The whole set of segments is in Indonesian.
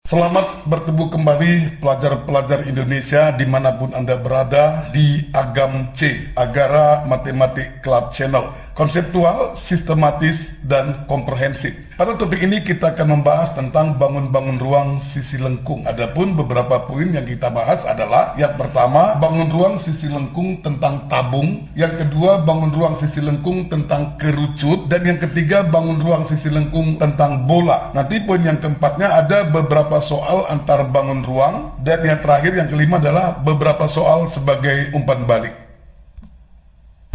Selamat bertemu kembali pelajar-pelajar Indonesia dimanapun Anda berada di Agam C, Agara Matematik Club Channel. Konseptual, sistematis, dan komprehensif. Pada topik ini kita akan membahas tentang bangun-bangun ruang sisi lengkung. Adapun beberapa poin yang kita bahas adalah yang pertama, bangun ruang sisi lengkung tentang tabung. Yang kedua, bangun ruang sisi lengkung tentang kerucut. Dan yang ketiga, bangun ruang sisi lengkung tentang bola. Nanti poin yang keempatnya ada beberapa soal antar bangun ruang. Dan yang terakhir, yang kelima adalah beberapa soal sebagai umpan balik.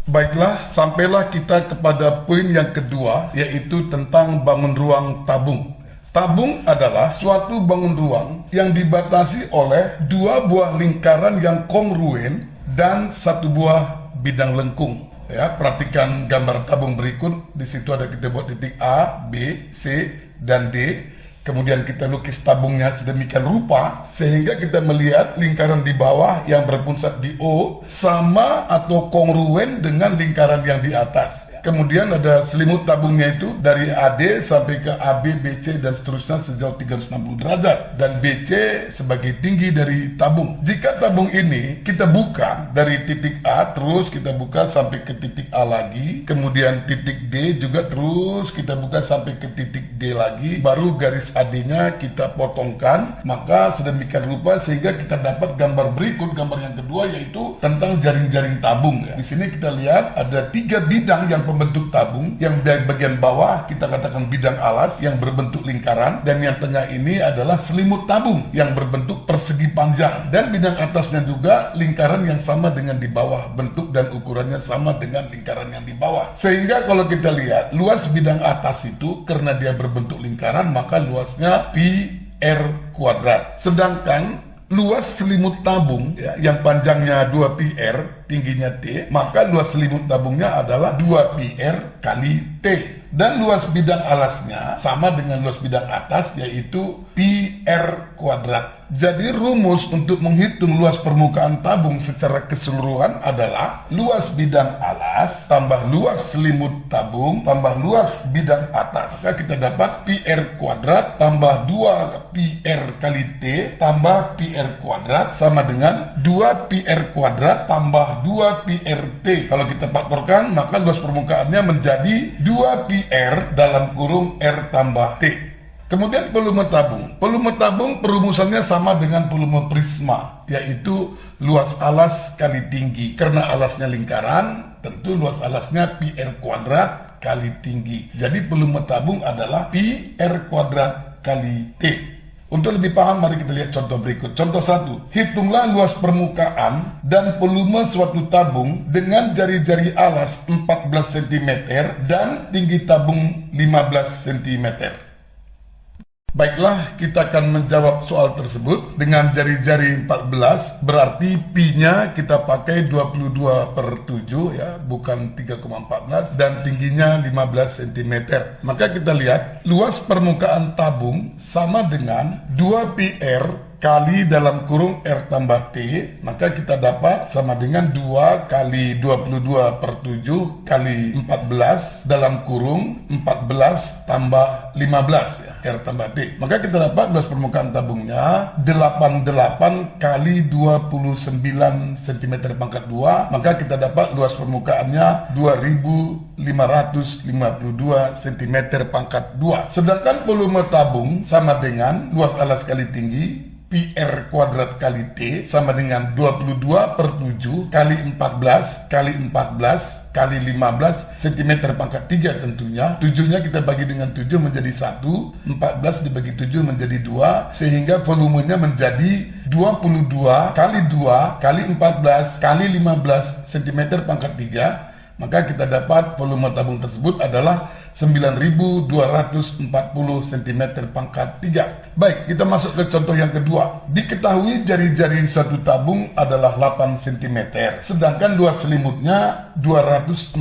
Baiklah, sampailah kita kepada poin yang kedua, yaitu tentang bangun ruang tabung. Tabung adalah suatu bangun ruang yang dibatasi oleh dua buah lingkaran yang kongruen dan satu buah bidang lengkung. Ya, perhatikan gambar tabung berikut. Di situ ada kita buat titik A, B, C, dan D. Kemudian kita lukis tabungnya sedemikian rupa sehingga kita melihat lingkaran di bawah yang berpusat di O sama atau kongruen dengan lingkaran yang di atas. Kemudian ada selimut tabungnya itu dari AD sampai ke AB, BC, dan seterusnya sejauh 360 derajat. Dan BC sebagai tinggi dari tabung. Jika tabung ini kita buka dari titik A, terus kita buka sampai ke titik A lagi. Kemudian titik D juga terus kita buka sampai ke titik D lagi. Baru garis AD-nya kita potongkan. Maka sedemikian rupa sehingga kita dapat gambar berikut. Gambar yang kedua yaitu tentang jaring-jaring tabung. Di sini kita lihat ada 3 bidang yang pembentuk tabung. Yang bagian bawah kita katakan bidang alas yang berbentuk lingkaran, dan yang tengah ini adalah selimut tabung yang berbentuk persegi panjang, dan bidang atasnya juga lingkaran yang sama dengan di bawah, bentuk dan ukurannya sama dengan lingkaran yang di bawah. Sehingga kalau kita lihat luas bidang atas itu karena dia berbentuk lingkaran maka luasnya pi r kuadrat, sedangkan luas selimut tabung ya, yang panjangnya 2 pi r, tingginya T, maka luas selimut tabungnya adalah 2 pi r kali T. Dan luas bidang alasnya sama dengan luas bidang atas, yaitu pi r kuadrat. Jadi rumus untuk menghitung luas permukaan tabung secara keseluruhan adalah luas bidang alas tambah luas selimut tabung tambah luas bidang atas. Maka kita dapat pi r kuadrat tambah 2 pi r kali T tambah pi r kuadrat sama dengan 2 pi r kuadrat tambah 2 pi r T. Kalau kita faktorkan maka luas permukaannya menjadi 2 pi r dalam kurung r tambah T. Kemudian volume tabung. Volume tabung perumusannya sama dengan volume prisma, yaitu luas alas kali tinggi. Karena alasnya lingkaran, tentu luas alasnya pi r kuadrat kali tinggi. Jadi volume tabung adalah pi r kuadrat kali T. Untuk lebih paham, mari kita lihat contoh berikut. Contoh 1. Hitunglah luas permukaan dan volume suatu tabung dengan jari-jari alas 14 cm dan tinggi tabung 15 cm. Baiklah, kita akan menjawab soal tersebut dengan jari-jari 14, berarti pi-nya kita pakai 22/7 ya, bukan 3,14, dan tingginya 15 cm. Maka kita lihat luas permukaan tabung sama dengan 2 pi r kali dalam kurung R tambah T, maka kita dapat sama dengan 2 kali 22/7 kali 14 dalam kurung 14 tambah 15 ya, R tambah T. Maka kita dapat luas permukaan tabungnya 88 kali 29 cm pangkat 2, maka kita dapat luas permukaannya 2552 cm pangkat 2. Sedangkan volume tabung sama dengan luas alas kali tinggi pi r kuadrat kali T sama dengan 22/7 kali 14 kali 14 kali 15 cm pangkat 3 tentunya. 7-nya kita bagi dengan 7 menjadi 1, 14 dibagi 7 menjadi 2, sehingga volumenya menjadi 22 kali 2 kali 14 kali 15 cm pangkat 3. Maka kita dapat volume tabung tersebut adalah 9.240 cm pangkat 3. Baik, kita masuk ke contoh yang kedua. Diketahui jari-jari satu tabung adalah 8 cm, sedangkan luas selimutnya 240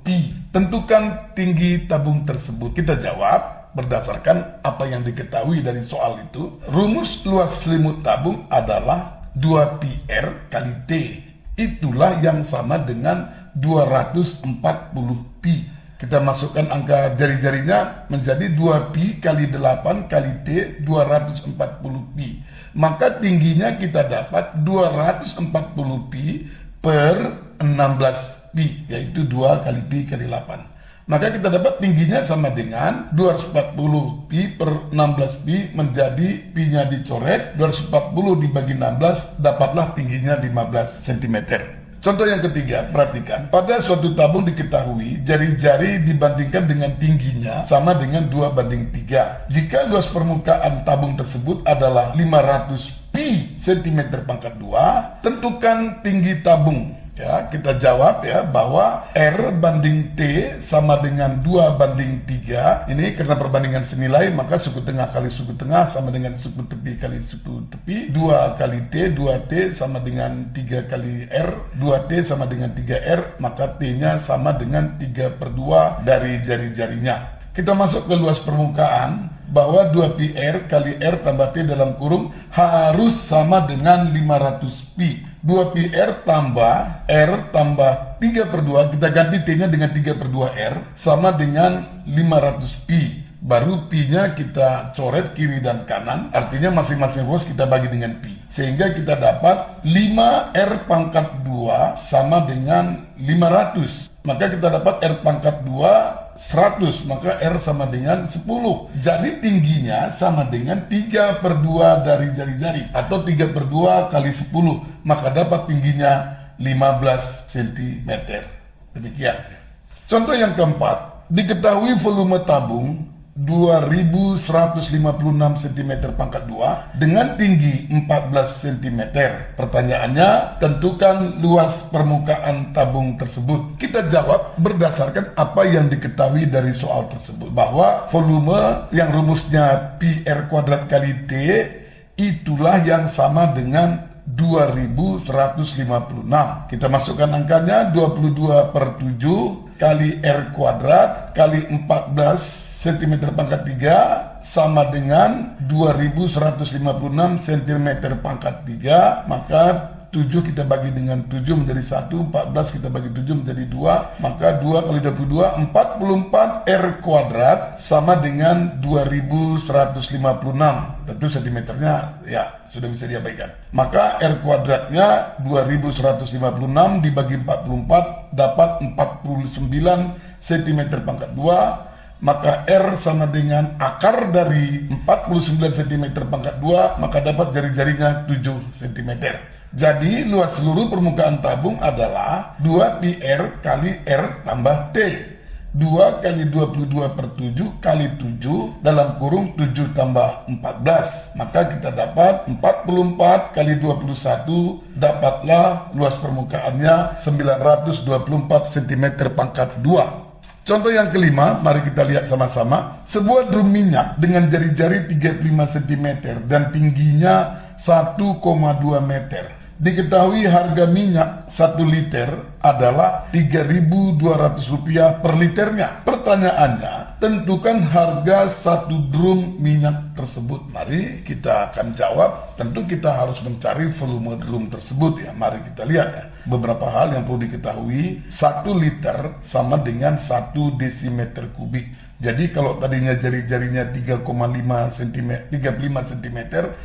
pi. Tentukan tinggi tabung tersebut. Kita jawab berdasarkan apa yang diketahui dari soal itu. Rumus luas selimut tabung adalah 2 pi r kali T. Itulah yang sama dengan 240 pi. Kita masukkan angka jari-jarinya menjadi 2pi kali 8 kali T 240pi. Maka tingginya kita dapat 240pi per 16pi, yaitu 2 kali pi kali 8. Maka kita dapat tingginya sama dengan 240pi per 16pi, menjadi pi-nya dicoret, 240 dibagi 16, dapatlah tingginya 15 cm. Contoh yang ketiga, perhatikan. Pada suatu tabung diketahui jari-jari dibandingkan dengan tingginya sama dengan 2:3. Jika luas permukaan tabung tersebut adalah 500 pi cm pangkat 2, tentukan tinggi tabung. Ya, kita jawab ya bahwa R banding T sama dengan 2:3. Ini karena perbandingan senilai, maka suku tengah kali suku tengah sama dengan suku tepi kali suku tepi. 2 kali T, 2T sama dengan 3 kali R. 2T sama dengan 3R, maka T-nya sama dengan 3/2 dari jari-jarinya. Kita masuk ke luas permukaan, bahwa 2πr kali R tambah T dalam kurung harus sama dengan 500pi. 2πr tambah R tambah 3/2, kita ganti T-nya dengan 3/2R, sama dengan 500pi. Baru pi-nya kita coret kiri dan kanan, artinya masing-masing ruas kita bagi dengan pi. Sehingga kita dapat 5R pangkat 2 sama dengan 500. Maka kita dapat R pangkat 2 100, maka R sama dengan 10. Jadi tingginya sama dengan 3/2 dari jari-jari, atau 3/2 kali 10, maka dapat tingginya 15 cm. Demikian. Contoh yang keempat, diketahui volume tabung 2156 cm pangkat 2 dengan tinggi 14 cm. Pertanyaannya, tentukan luas permukaan tabung tersebut. Kita jawab berdasarkan apa yang diketahui dari soal tersebut, bahwa volume yang rumusnya pi R kuadrat kali T itulah yang sama dengan 2156. Kita masukkan angkanya 22/7 kali R kuadrat kali 14 cm pangkat 3 sama dengan 2156 cm pangkat 3, maka 7 kita bagi dengan 7 menjadi 1, 14 kita bagi 7 menjadi 2, maka 2 kali 22, 44 R kuadrat sama dengan 2156. Tentu cm-nya ya sudah bisa diabaikan. Maka R kuadratnya 2156 dibagi 44 dapat 49 cm pangkat 2. Maka R sama dengan akar dari 49 cm pangkat 2, maka dapat jari-jarinya 7 cm. Jadi luas seluruh permukaan tabung adalah 2πr kali R tambah T. 2 kali 22/7 kali 7 dalam kurung 7 tambah 14. Maka kita dapat 44 kali 21, dapatlah luas permukaannya 924 cm pangkat 2. Contoh yang kelima, mari kita lihat sama-sama. Sebuah drum minyak dengan jari-jari 35 cm dan tingginya 1,2 meter. Diketahui harga minyak 1 liter adalah Rp3.200 per liternya. Pertanyaannya, tentukan harga 1 drum minyak tersebut. Mari kita akan jawab. Tentu kita harus mencari volume drum tersebut ya. Mari kita lihat ya. Beberapa hal yang perlu diketahui. 1 liter sama dengan 1 desimeter kubik. Jadi kalau tadinya jari-jarinya 35 cm,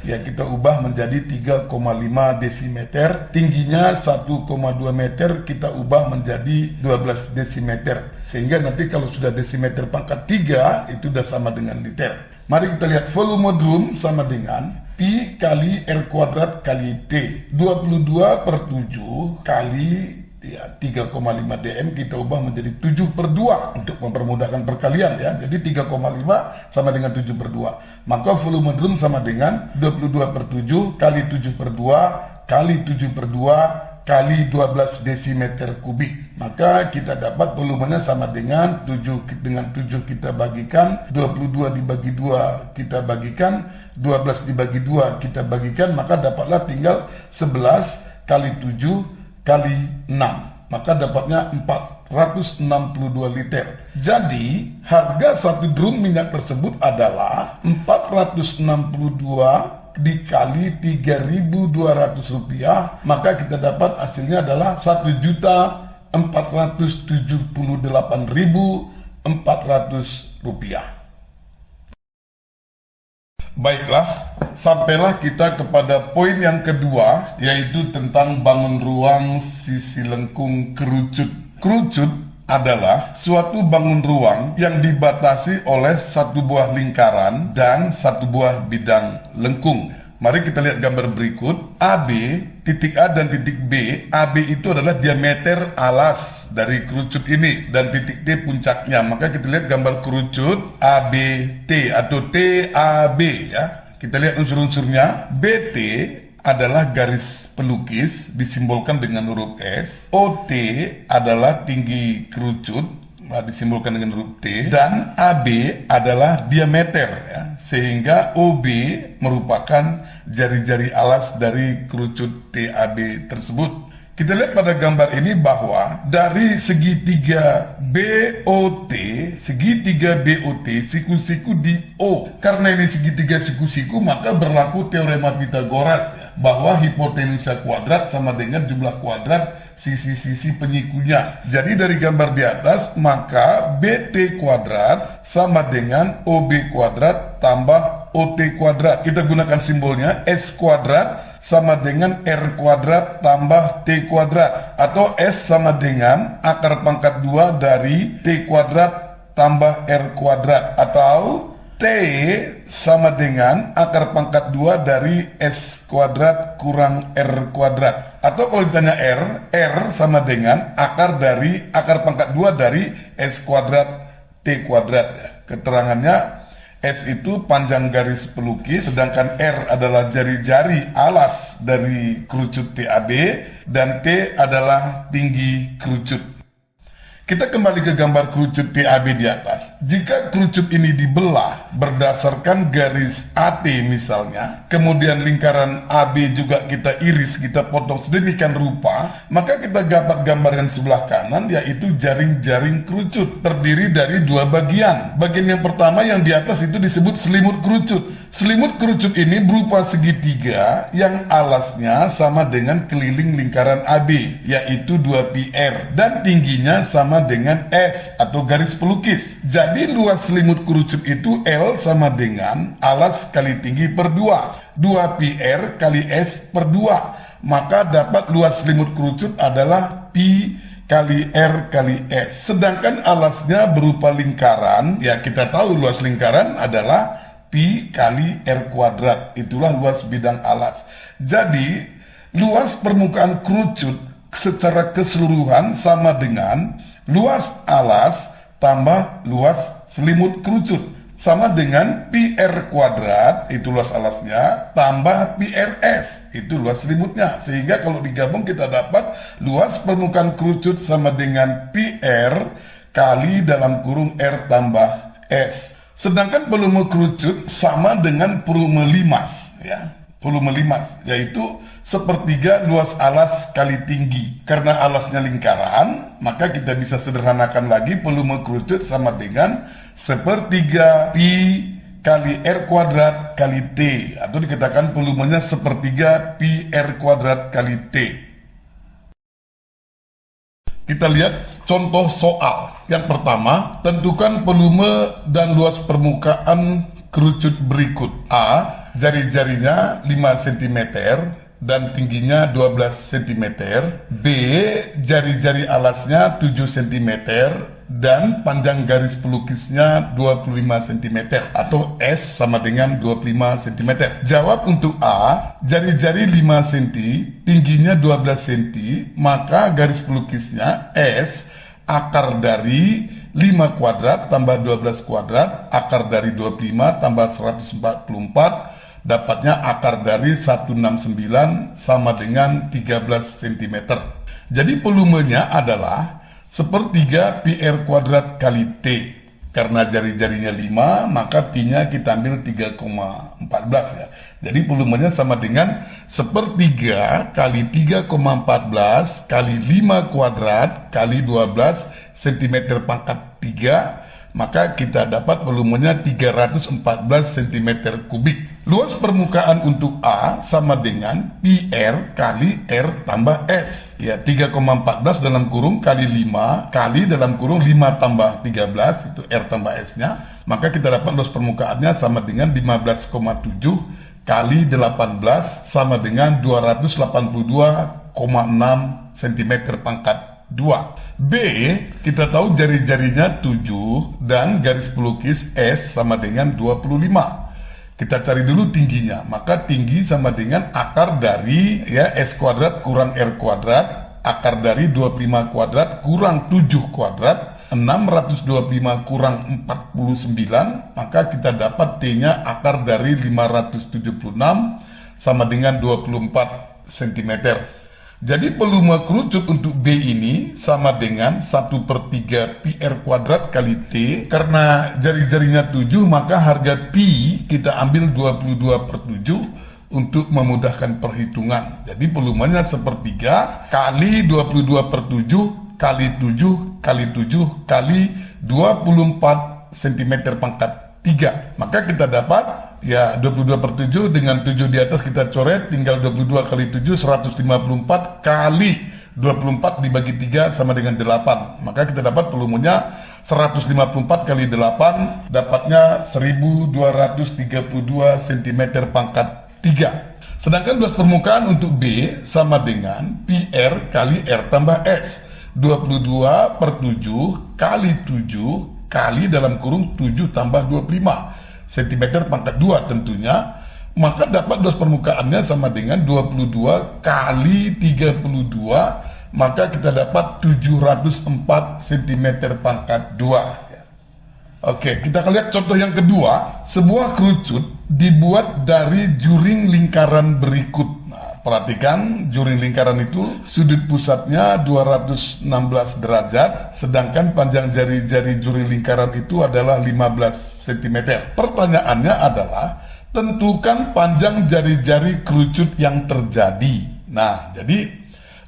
ya kita ubah menjadi 3,5 desimeter. Tingginya 1,2 meter, kita ubah menjadi 12 desimeter. Sehingga nanti kalau sudah desimeter pangkat 3, itu sudah sama dengan liter. Mari kita lihat volume drum sama dengan pi kali R kuadrat kali T. 22/7 kali 3,5 dm kita ubah menjadi 7/2 untuk mempermudahkan perkalian ya. Jadi 3,5 sama dengan 7/2. Maka volume drum sama dengan 22/7 kali 7/2 kali 7/2 kali 12 desimeter kubik. Maka kita dapat volumenya sama dengan 7 kita bagikan, 22 dibagi 2 kita bagikan, 12 dibagi 2 kita bagikan, maka dapatlah tinggal 11 kali 7 kali 6, maka dapatnya 462 liter. Jadi harga 1 drum minyak tersebut adalah 462 dikali Rp3.200, maka kita dapat hasilnya adalah 1.478.800 Rp400. Baiklah, sampailah kita kepada poin yang kedua, yaitu tentang bangun ruang sisi lengkung kerucut. Kerucut adalah suatu bangun ruang yang dibatasi oleh satu buah lingkaran dan satu buah bidang lengkung. Mari kita lihat gambar berikut. AB, titik A dan titik B. AB itu adalah diameter alas dari kerucut ini dan titik T puncaknya. Maka kita lihat gambar kerucut ABT atau TAB ya. Kita lihat unsur-unsurnya. BT adalah garis pelukis disimbolkan dengan huruf S. OT adalah tinggi kerucut disimbolkan dengan huruf T, dan AB adalah diameter ya, sehingga OB merupakan jari-jari alas dari kerucut TAB tersebut. Kita lihat pada gambar ini bahwa dari segitiga BOT, siku-siku di O. Karena ini segitiga siku-siku, maka berlaku teorema Pythagoras ya, bahwa hipotenusa kuadrat sama dengan jumlah kuadrat sisi-sisi penyikunya. Jadi dari gambar di atas, maka BT kuadrat sama dengan OB kuadrat tambah OT kuadrat. Kita gunakan simbolnya S kuadrat sama dengan R kuadrat tambah T kuadrat, atau S sama dengan akar pangkat 2 dari T kuadrat tambah R kuadrat, atau T sama dengan akar pangkat 2 dari S kuadrat kurang R kuadrat. Atau kalau ditanya R sama dengan akar pangkat 2 dari S kuadrat T kuadrat. Keterangannya, S itu panjang garis pelukis, sedangkan R adalah jari-jari alas dari kerucut TAB, dan T adalah tinggi kerucut. Kita kembali ke gambar kerucut TAB di atas. Jika kerucut ini dibelah berdasarkan garis AT misalnya, kemudian lingkaran AB juga kita iris, kita potong sedemikian rupa, maka kita dapat gambar yang sebelah kanan, yaitu jaring-jaring kerucut, terdiri dari dua bagian. Bagian yang pertama yang di atas itu disebut selimut kerucut. Selimut kerucut ini berupa segitiga yang alasnya sama dengan keliling lingkaran AB, yaitu 2πr, dan tingginya sama dengan S atau garis pelukis. Jadi luas selimut kerucut itu L sama dengan alas kali tinggi per 2, 2πr kali S per 2. Maka dapat luas selimut kerucut adalah Pi kali R kali S. Sedangkan alasnya berupa lingkaran, ya kita tahu luas lingkaran adalah Pi kali R kuadrat. Itulah luas bidang alas. Jadi luas permukaan kerucut secara keseluruhan sama dengan luas alas tambah luas selimut kerucut, sama dengan PR kuadrat, itu luas alasnya, tambah PRS, itu luas selimutnya. Sehingga kalau digabung kita dapat luas permukaan kerucut sama dengan PR kali dalam kurung R tambah S. Sedangkan volume kerucut sama dengan volume limas ya. Volume limas yaitu sepertiga luas alas kali tinggi. Karena alasnya lingkaran, maka kita bisa sederhanakan lagi volume kerucut sama dengan sepertiga Pi kali R kuadrat kali T, atau dikatakan volumenya sepertiga Pi R kuadrat kali T. Kita lihat contoh soal. Yang pertama, tentukan volume dan luas permukaan kerucut berikut. A, jari-jarinya 5 cm dan tingginya 12 cm. B, jari-jari alasnya 7 cm dan panjang garis pelukisnya 25 cm, atau S sama dengan 25 cm. Jawab untuk A, jari-jari 5 cm, tingginya 12 cm, maka garis pelukisnya S akar dari 5 kuadrat tambah 12 kuadrat, akar dari 25 tambah 144, dapatnya akar dari 169 sama dengan 13 cm. Jadi volumenya adalah sepertiga Pi R kuadrat kali T. Karena jari-jarinya 5, maka Pi-nya kita ambil 3,14 ya. Jadi volumenya sama dengan sepertiga kali 3,14 kali 5 kuadrat kali 12 cm pangkat 3, maka kita dapat volumenya 314 cm kubik. Luas permukaan untuk A sama dengan PR kali R tambah S. Ya, 3,14 dalam kurung kali 5 kali dalam kurung 5 tambah 13, itu R tambah S-nya. Maka kita dapat luas permukaannya sama dengan 15,7 kali 18 sama dengan 282,6 cm pangkat 2. B, kita tahu jari-jarinya 7 dan garis pelukis S sama dengan 25. Kita cari dulu tingginya, maka tinggi sama dengan akar dari ya S kuadrat kurang R kuadrat, akar dari 25 kuadrat kurang 7 kuadrat, 625 kurang 49, maka kita dapat T-nya akar dari 576 sama dengan 24 cm. Jadi volume kerucut untuk B ini sama dengan 1/3 PR kuadrat kali T. Karena jari-jarinya 7, maka harga P kita ambil 22/7 untuk memudahkan perhitungan. Jadi volumenya 1/3 kali 22/7 kali 7 kali 7 kali 24 cm pangkat 3. Maka kita dapat ya 22/7 dengan 7 di atas kita coret, tinggal 22 kali 7 154 kali 24 dibagi 3 sama dengan 8. Maka kita dapat volumenya 154 kali 8, dapatnya 1232 cm pangkat 3. Sedangkan luas permukaan untuk B sama dengan PR kali R tambah S. 22/7 kali 7 kali dalam kurung 7 tambah 25 cm pangkat 2 tentunya. Maka dapat luas permukaannya sama dengan 22 kali 32, maka kita dapat 704 cm pangkat 2. Oke, kita akan lihat contoh yang kedua. Sebuah kerucut dibuat dari juring lingkaran berikut. Nah, perhatikan juring lingkaran itu sudut pusatnya 216 derajat, sedangkan panjang jari-jari juring lingkaran itu adalah 15 cm. Pertanyaannya adalah tentukan panjang jari-jari kerucut yang terjadi. Nah, jadi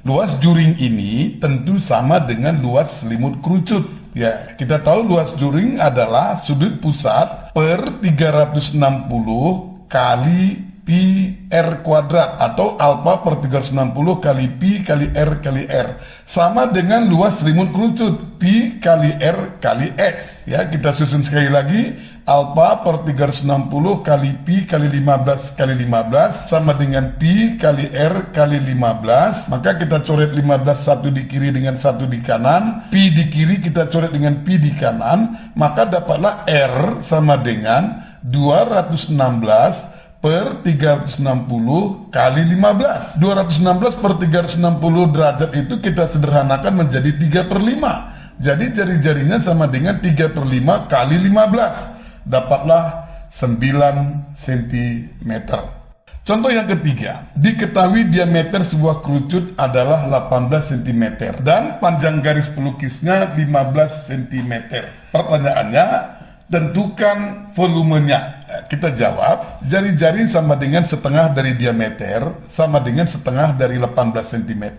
luas juring ini tentu sama dengan luas selimut kerucut. Ya, kita tahu luas juring adalah sudut pusat per 360 kali pi R kuadrat atau alfa per 360 kali pi kali R kali R sama dengan luas selimut kerucut pi kali R kali S. Ya, kita susun sekali lagi, alfa per 360 kali pi kali 15 kali 15 sama dengan pi kali R kali 15. Maka kita coret 15 satu di kiri dengan satu di kanan, pi di kiri kita coret dengan pi di kanan, maka dapatlah R sama dengan 216 per 360 kali 15. 216 per 360 derajat itu kita sederhanakan menjadi 3/5. Jadi jari-jarinya sama dengan 3/5 kali 15. Dapatlah 9 cm. Contoh yang ketiga, diketahui diameter sebuah kerucut adalah 18 cm dan panjang garis pelukisnya 15 cm. Pertanyaannya, tentukan volumenya. Kita jawab, jari-jari sama dengan setengah dari diameter sama dengan setengah dari 18 cm,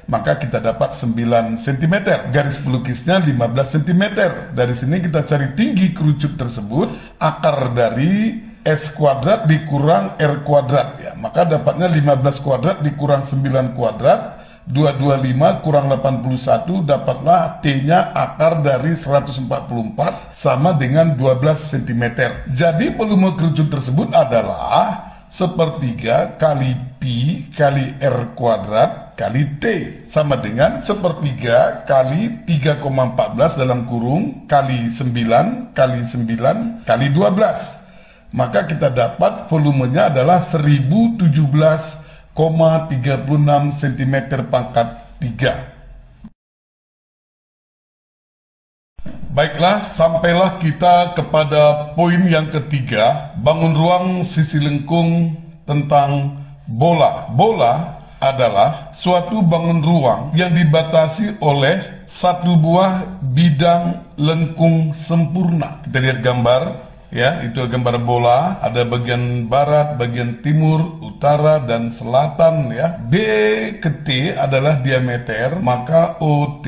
maka kita dapat 9 cm. Garis pelukisnya 15 cm. Dari sini kita cari tinggi kerucut tersebut, akar dari S kuadrat dikurang R kuadrat ya. Maka dapatnya 15 kuadrat dikurang 9 kuadrat, 225 kurang 81, dapatlah T-nya akar dari 144 sama dengan 12 cm. Jadi volume kerucut tersebut adalah 1/3 kali pi kali R kuadrat kali T sama dengan 1/3 kali 3,14 dalam kurung kali 9 kali 9 kali 12. Maka kita dapat volumenya adalah 1017,36 cm pangkat 3. Baiklah, sampailah kita kepada poin yang ketiga, bangun ruang sisi lengkung tentang bola. Bola adalah suatu bangun ruang yang dibatasi oleh satu buah bidang lengkung sempurna. Kita lihat gambar. Ya, itu gambar bola, ada bagian barat, bagian timur, utara, dan selatan ya. B ke T adalah diameter, maka OT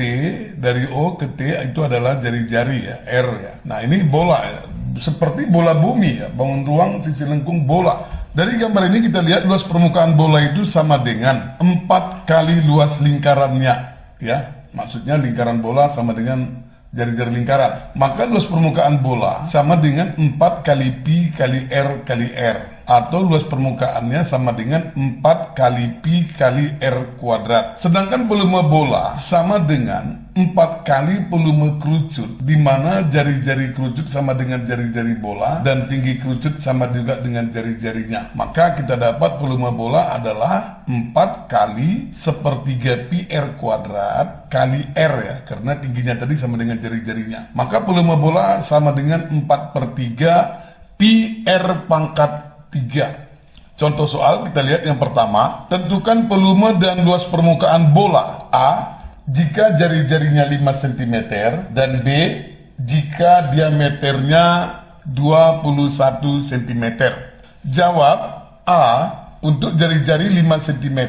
dari O ke T itu adalah jari-jari ya, R ya. Nah, ini bola ya, seperti bola bumi ya, bangun ruang sisi lengkung bola. Dari gambar ini kita lihat luas permukaan bola itu sama dengan 4 kali luas lingkarannya, ya. Maksudnya lingkaran bola sama dengan jari-jari lingkaran. Maka luas permukaan bola sama dengan 4 kali pi kali r kali r. Atau luas permukaannya sama dengan 4 kali pi kali r kuadrat. Sedangkan volume bola sama dengan 4 kali volume kerucut, di mana jari-jari kerucut sama dengan jari-jari bola dan tinggi kerucut sama juga dengan jari-jarinya. Maka kita dapat volume bola adalah 4 kali sepertiga pi r kuadrat kali r, ya, karena tingginya tadi sama dengan jari-jarinya. Maka volume bola sama dengan 4/3 pi r pangkat 3. Contoh soal kita lihat yang pertama. Tentukan volume dan luas permukaan bola. A. Jika jari-jarinya 5 cm dan B. Jika diameternya 21 cm. Jawab. A. Untuk jari-jari 5 cm,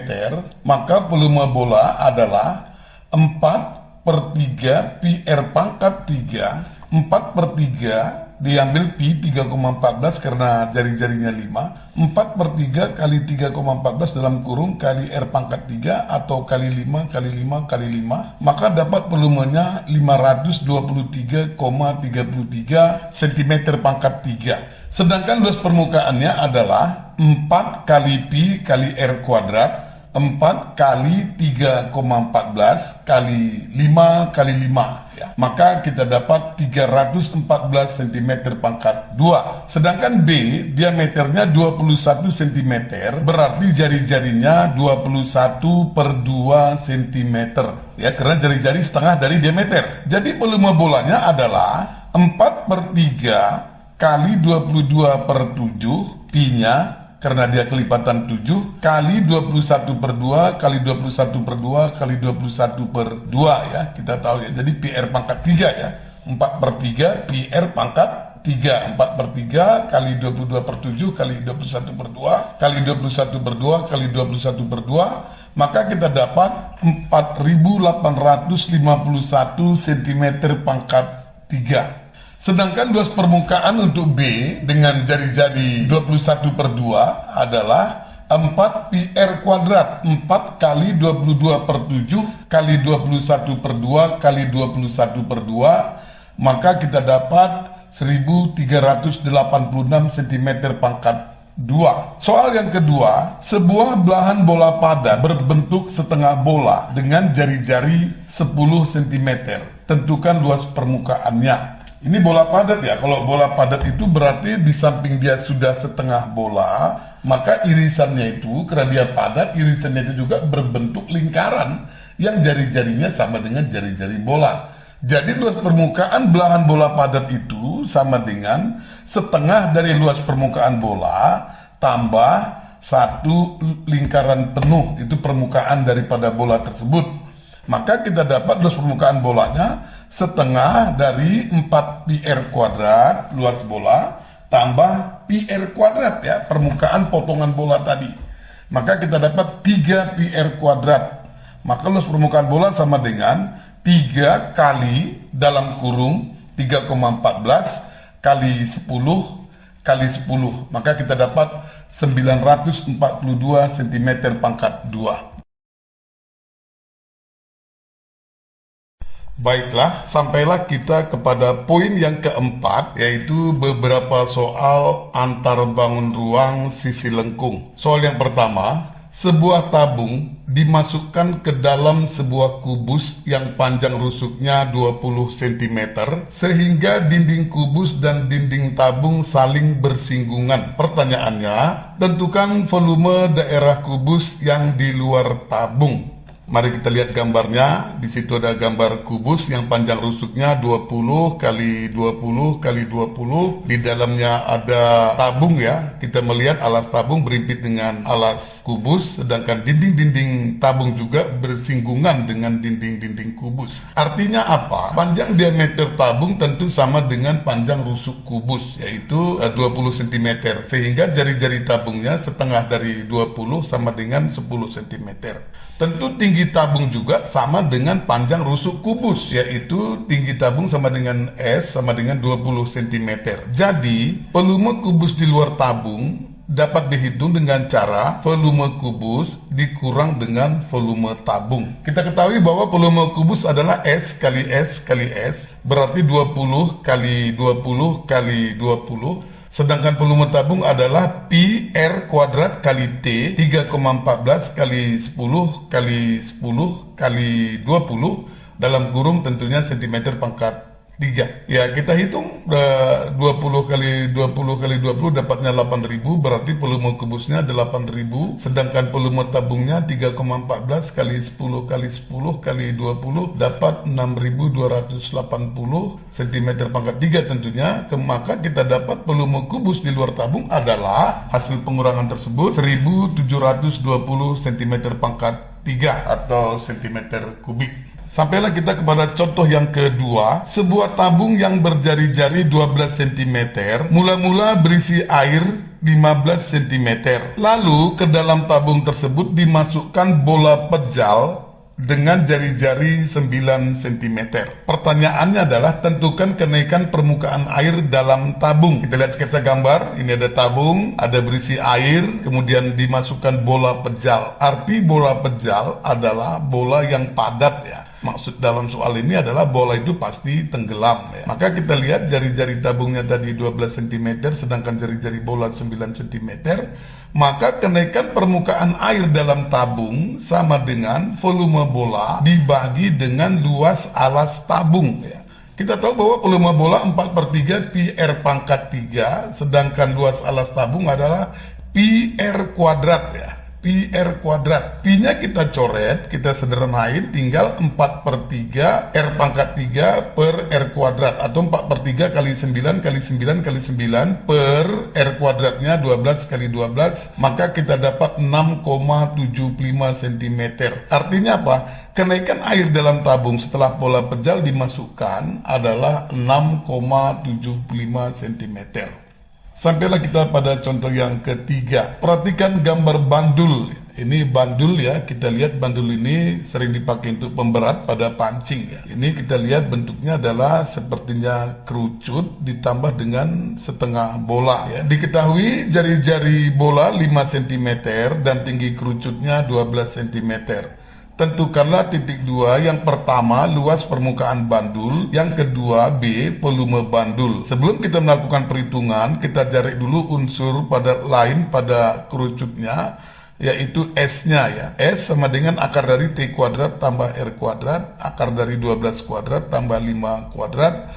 maka volume bola adalah 4/3 pi r pangkat 3. 4/3 diambil pi 3,14 karena jari-jarinya 5. 4/3 kali 3,14 dalam kurung kali r pangkat 3 atau kali 5 kali 5 kali 5. Maka dapat volumenya 523,33 cm pangkat 3. Sedangkan luas permukaannya adalah 4 kali pi kali r kuadrat, 4 kali 3,14 kali 5 kali 5, ya. Maka kita dapat 314 cm pangkat 2. Sedangkan B diameternya 21 cm, berarti jari-jarinya 21/2 cm, ya, karena jari-jari setengah dari diameter. Jadi volume bolanya adalah 4/3 kali 22/7, pi-nya karena dia kelipatan 7 kali 21/2 kali 21/2 kali 21/2, ya, kita tahu, ya. Jadi pi r pangkat 3, ya. 4/3 pi r pangkat 3. 4/3 kali 22/7 kali 21/2 kali 21/2 kali 21/2, maka kita dapat 4.851 cm pangkat 3. Sedangkan luas permukaan untuk B dengan jari-jari 21/2 adalah 4 pi r kuadrat. 4 kali 22/7 kali 21/2 kali 21/2, maka kita dapat 1386 cm pangkat 2. Soal yang kedua, sebuah belahan bola padat berbentuk setengah bola dengan jari-jari 10 cm. Tentukan luas permukaannya. Ini bola padat, ya. Kalau bola padat itu berarti di samping dia sudah setengah bola, maka irisannya itu, karena dia padat, irisannya itu juga berbentuk lingkaran yang jari-jarinya sama dengan jari-jari bola. Jadi luas permukaan belahan bola padat itu sama dengan setengah dari luas permukaan bola tambah 1 lingkaran penuh, itu permukaan daripada bola tersebut. Maka kita dapat luas permukaan bolanya setengah dari 4 pi r kuadrat luas bola tambah pi r kuadrat, ya, permukaan potongan bola tadi. Maka kita dapat 3 pi r kuadrat. Maka luas permukaan bola sama dengan 3 kali dalam kurung 3,14 kali 10 kali 10. Maka kita dapat 942 cm pangkat 2. Baiklah, sampailah kita kepada poin yang keempat, yaitu beberapa soal antar bangun ruang sisi lengkung. Soal yang pertama, sebuah tabung dimasukkan ke dalam sebuah kubus yang panjang rusuknya 20 cm, sehingga dinding kubus dan dinding tabung saling bersinggungan. Pertanyaannya, tentukan volume daerah kubus yang di luar tabung. Mari kita lihat gambarnya. Di situ ada gambar kubus yang panjang rusuknya 20 kali 20 kali 20. Di dalamnya ada tabung, ya. Kita melihat alas tabung berimpit dengan alas kubus, sedangkan dinding-dinding tabung juga bersinggungan dengan dinding-dinding kubus. Artinya apa? Panjang diameter tabung tentu sama dengan panjang rusuk kubus, yaitu 20 cm. Sehingga jari-jari tabungnya setengah dari 20 sama dengan 10 cm. Tentu tinggi tabung juga sama dengan panjang rusuk kubus, yaitu tinggi tabung sama dengan S sama dengan 20 cm. Jadi, volume kubus di luar tabung dapat dihitung dengan cara volume kubus dikurang dengan volume tabung. Kita ketahui bahwa volume kubus adalah S kali S kali S, berarti 20 kali 20 kali 20. Sedangkan volume tabung adalah pi R kuadrat kali T 3,14 kali 10 kali 10 kali 20 dalam kurung tentunya cm pangkat 3. Ya, kita hitung 20 kali 20 kali 20 dapatnya 8.000, berarti volume kubusnya 8.000, sedangkan volume tabungnya 3,14 kali 10 kali 10 kali 20 dapat 6.280 cm pangkat 3 tentunya. Maka kita dapat volume kubus di luar tabung adalah hasil pengurangan tersebut 1.720 cm pangkat 3 atau cm kubik. Sampailah kita kepada contoh yang kedua, sebuah tabung yang berjari-jari 12 cm, mula-mula berisi air 15 cm. Lalu ke dalam tabung tersebut dimasukkan bola pejal dengan jari-jari 9 cm. Pertanyaannya adalah tentukan kenaikan permukaan air dalam tabung. Kita lihat sketsa gambar, ini ada tabung, ada berisi air, kemudian dimasukkan bola pejal. Arti bola pejal adalah bola yang padat ya. Maksud dalam soal ini adalah bola itu pasti tenggelam ya. Maka kita lihat jari-jari tabungnya tadi 12 cm, sedangkan jari-jari bola 9 cm. Maka kenaikan permukaan air dalam tabung sama dengan volume bola dibagi dengan luas alas tabung ya. Kita tahu bahwa volume bola 4/3 pi R pangkat 3, sedangkan luas alas tabung adalah pi R kuadrat ya. Pi R kuadrat. Pi-nya kita coret, kita sederhanain, tinggal 4/3 R pangkat 3 per R kuadrat, atau 4/3 kali 9 kali 9 kali 9 per R kuadratnya 12 kali 12, maka kita dapat 6,75 cm. Artinya apa? Kenaikan air dalam tabung setelah bola pejal dimasukkan adalah 6,75 cm. Sampailah kita pada contoh yang ketiga. Perhatikan gambar bandul. Ini bandul ya, kita lihat bandul ini sering dipakai untuk pemberat pada pancing ya. Ini kita lihat bentuknya adalah sepertinya kerucut ditambah dengan setengah bola ya. Diketahui jari-jari bola 5 cm dan tinggi kerucutnya 12 cm. Tentukanlah titik 2, yang pertama luas permukaan bandul, yang kedua B volume bandul. Sebelum kita melakukan perhitungan, kita cari dulu unsur lain pada kerucutnya, yaitu S-nya ya. S sama dengan akar dari T kuadrat tambah R kuadrat, akar dari 12 kuadrat tambah 5 kuadrat.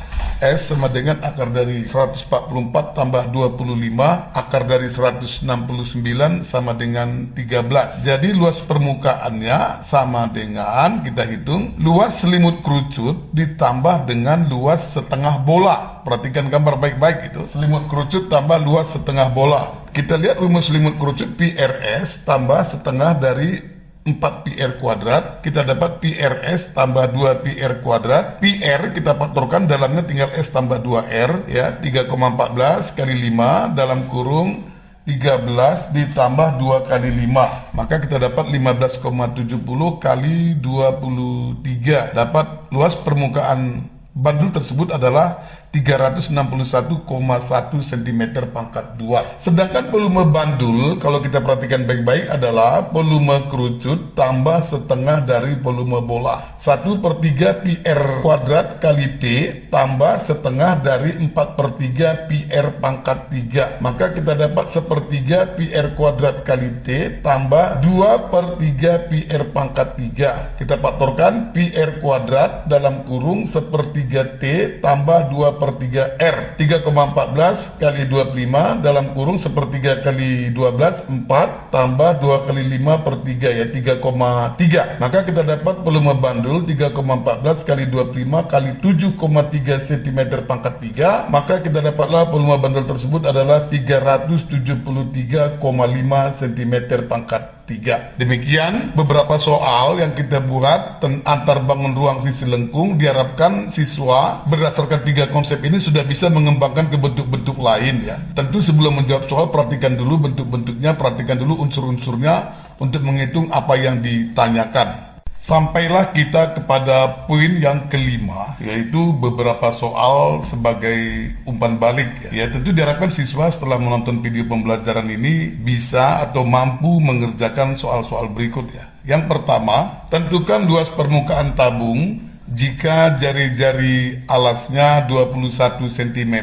S sama dengan akar dari 144 tambah 25, akar dari 169 sama dengan 13. Jadi luas permukaannya sama dengan, kita hitung, luas selimut kerucut ditambah dengan luas setengah bola. Perhatikan gambar baik-baik itu. Selimut kerucut tambah luas setengah bola. Kita lihat rumus selimut kerucut PRS tambah setengah dari 4 PR kuadrat, kita dapat PRS tambah 2 PR kuadrat. PR kita faktorkan, dalamnya tinggal S tambah 2R ya, 3,14 kali 5 dalam kurung 13 ditambah 2 kali 5, maka kita dapat 15,70 kali 23. Dapat luas permukaan bandul tersebut adalah 361,1 cm pangkat 2. Sedangkan volume bandul, kalau kita perhatikan baik-baik, adalah volume kerucut tambah setengah dari volume bola. 1/3 PR kuadrat kali T tambah setengah dari 4/3 PR pangkat 3. Maka kita dapat 1/3 PR kuadrat kali T tambah 2/3 PR pangkat 3. Kita faktorkan PR kuadrat dalam kurung 1/3 T tambah 2/3R, 3,14 kali 25 dalam kurung 1/3 kali 12, 4 tambah 2 kali 5/3 ya, 3,3. Maka kita dapat volume bandul 3,14 kali 25 kali 7,3 cm pangkat 3. Maka kita dapatlah volume bandul tersebut adalah 373,5 cm pangkat 3. Demikian beberapa soal yang kita buat antar bangun ruang sisi lengkung. Diharapkan siswa berdasarkan 3 konsep ini sudah bisa mengembangkan ke bentuk-bentuk lain ya. Tentu sebelum menjawab soal, perhatikan dulu bentuk-bentuknya, perhatikan dulu unsur-unsurnya untuk menghitung apa yang ditanyakan. Sampailah kita kepada poin yang kelima, yaitu beberapa soal sebagai umpan balik. Ya, tentu diharapkan siswa setelah menonton video pembelajaran ini bisa atau mampu mengerjakan soal-soal berikut ya. Yang pertama, tentukan luas permukaan tabung jika jari-jari alasnya 21 cm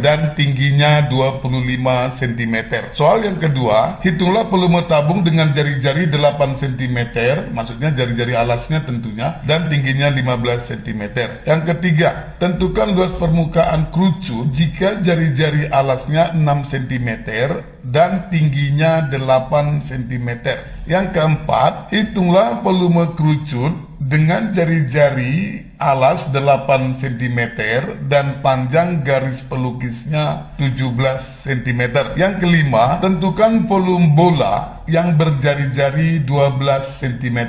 dan tingginya 25 cm. Soal yang kedua, hitunglah volume tabung dengan jari-jari 8 cm, maksudnya jari-jari alasnya tentunya, dan tingginya 15 cm. Yang ketiga, tentukan luas permukaan kerucut jika jari-jari alasnya 6 cm dan tingginya 8 cm. Yang keempat, hitunglah volume kerucut dengan jari-jari alas 8 cm dan panjang garis pelukisnya 17 cm. Yang kelima, tentukan volume bola yang berjari-jari 12 cm.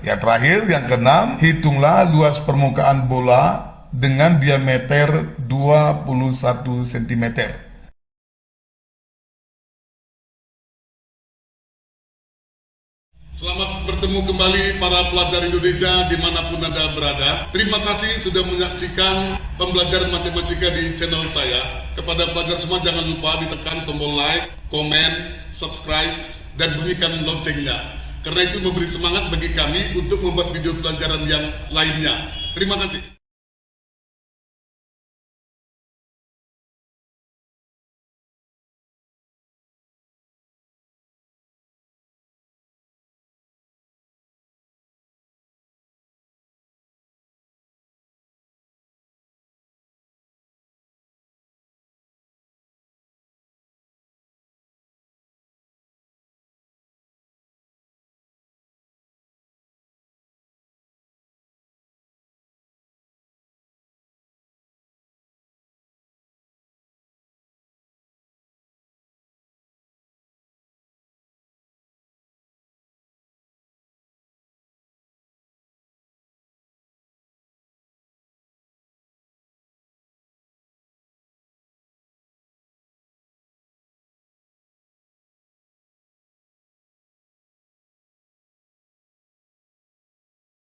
Yang terakhir, yang keenam, hitunglah luas permukaan bola dengan diameter 21 cm. Selamat bertemu kembali para pelajar Indonesia dimanapun Anda berada. Terima kasih sudah menyaksikan pembelajaran matematika di channel saya. Kepada pelajar semua jangan lupa ditekan tombol like, komen, subscribe, dan bunyikan loncengnya. Karena itu memberi semangat bagi kami untuk membuat video pelajaran yang lainnya. Terima kasih.